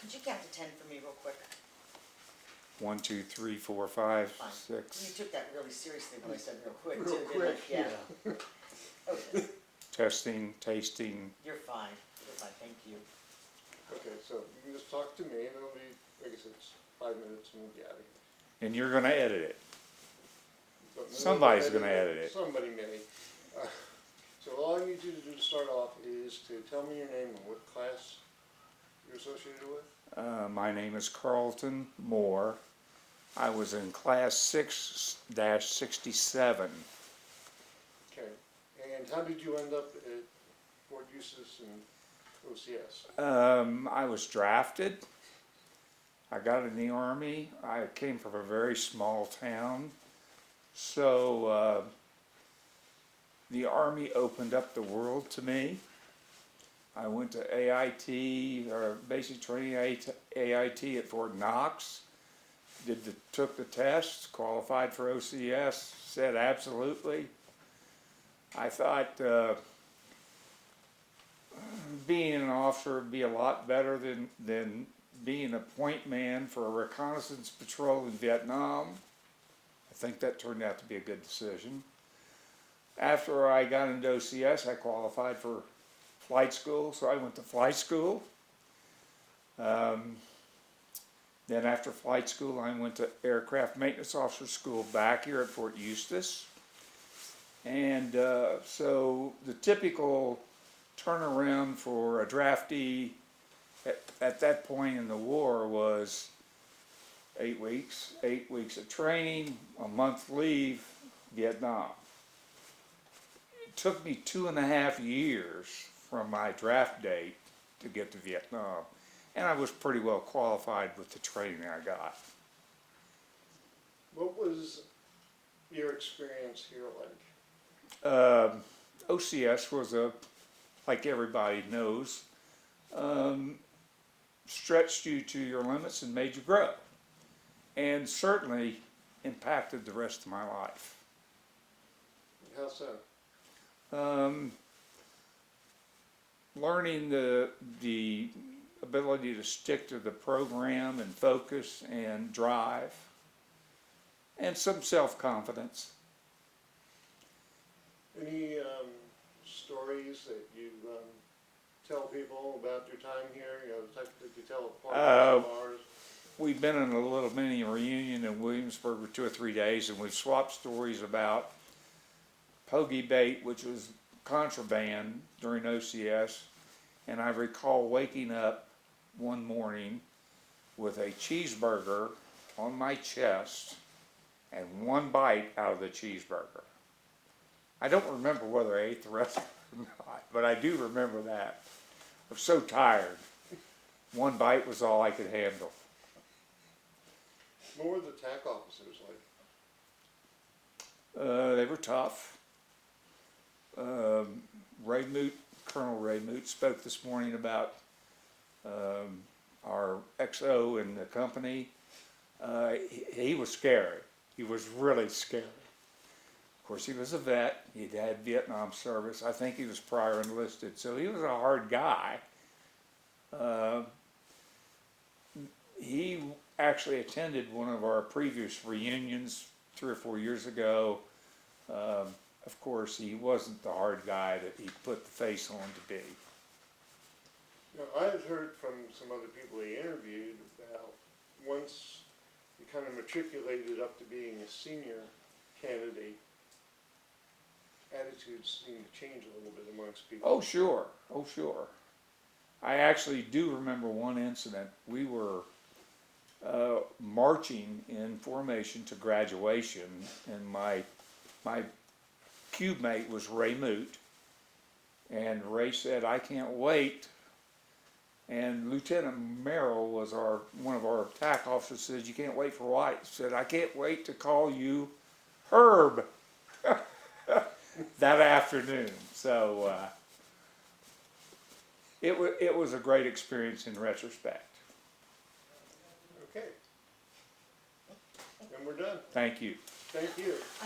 Could you count to 10 for me real quick? 1, 2, 3, 4, 5, Fine. 6. You took that really seriously when I said real quick, Real too, didn't I? quick, Yeah. Okay, Testing, tasting. you're fine. You're fine, thank you. Okay, so you can just talk to me, and it'll be, like I said, it's 5 minutes and we'll be out of here. And you're going to edit it. But Somebody's gonna edit it. Somebody may. So all I need you to do to start off is to tell me your name and what class you're associated with. My name is Carlton Moore. I was in class 6-67. Okay. And how did you end up at Fort Eustis and OCS? I was drafted. I got in the Army. I came from a very small town. So the Army opened up the world to me. I went to AIT, or basic training AIT at Fort Knox. Took the test, qualified for OCS, said absolutely. I thought being an officer would be a lot better than being a point man for a reconnaissance patrol in Vietnam. I think that turned out to be a good decision. After I got into OCS, I qualified for flight school, so I went to flight school. Then after flight school, I went to aircraft maintenance officer school back here at Fort Eustis. And so the typical turnaround for a draftee at that point in the war was 8 weeks, 8 weeks of training, a month leave, Vietnam. It took me 2.5 years from my draft date to get to Vietnam, and I was pretty well qualified with the training I got. What was your experience here like? OCS was like everybody knows, stretched you to your limits and made you grow, and certainly impacted the rest of my life. How so? Learning the ability to stick to the program and focus and drive, and some self-confidence. Any stories that you tell people about your time here? You know, the type that you tell at parties, bars? We've been in a little mini reunion in Williamsburg for 2 or 3 days, and we've swapped stories about pogey bait, which was contraband during OCS. And I recall waking up one morning with a cheeseburger on my chest and one bite out of the cheeseburger. I don't remember whether I ate the rest of it or not, but I do remember that. I was so tired. One bite was all I could handle. What were the TAC officers like? They were tough. Colonel Ray Moot spoke this morning about our XO in the company. He was scary. He was really scary. Of course, he was a vet. He'd had Vietnam service. I think he was prior enlisted, so he was a hard guy. He actually attended one of our previous reunions 3 or 4 years ago. Of course, he wasn't the hard guy that he put the face on to be. You know, I had heard from some other people he interviewed about once you kind of matriculated up to being a senior candidate, attitudes seem to change a little bit amongst people. Oh, sure. Oh, sure. I actually do remember one incident. We were marching in formation to graduation, and my cube mate was Ray Moot, and Ray said, "I can't wait." And Lieutenant Merrill was one of our TAC officers. Said, "You can't wait for what?" He said, "I can't wait to call you Herb." That afternoon. So it was a great experience in retrospect. Okay. And we're done. Thank you. Thank you.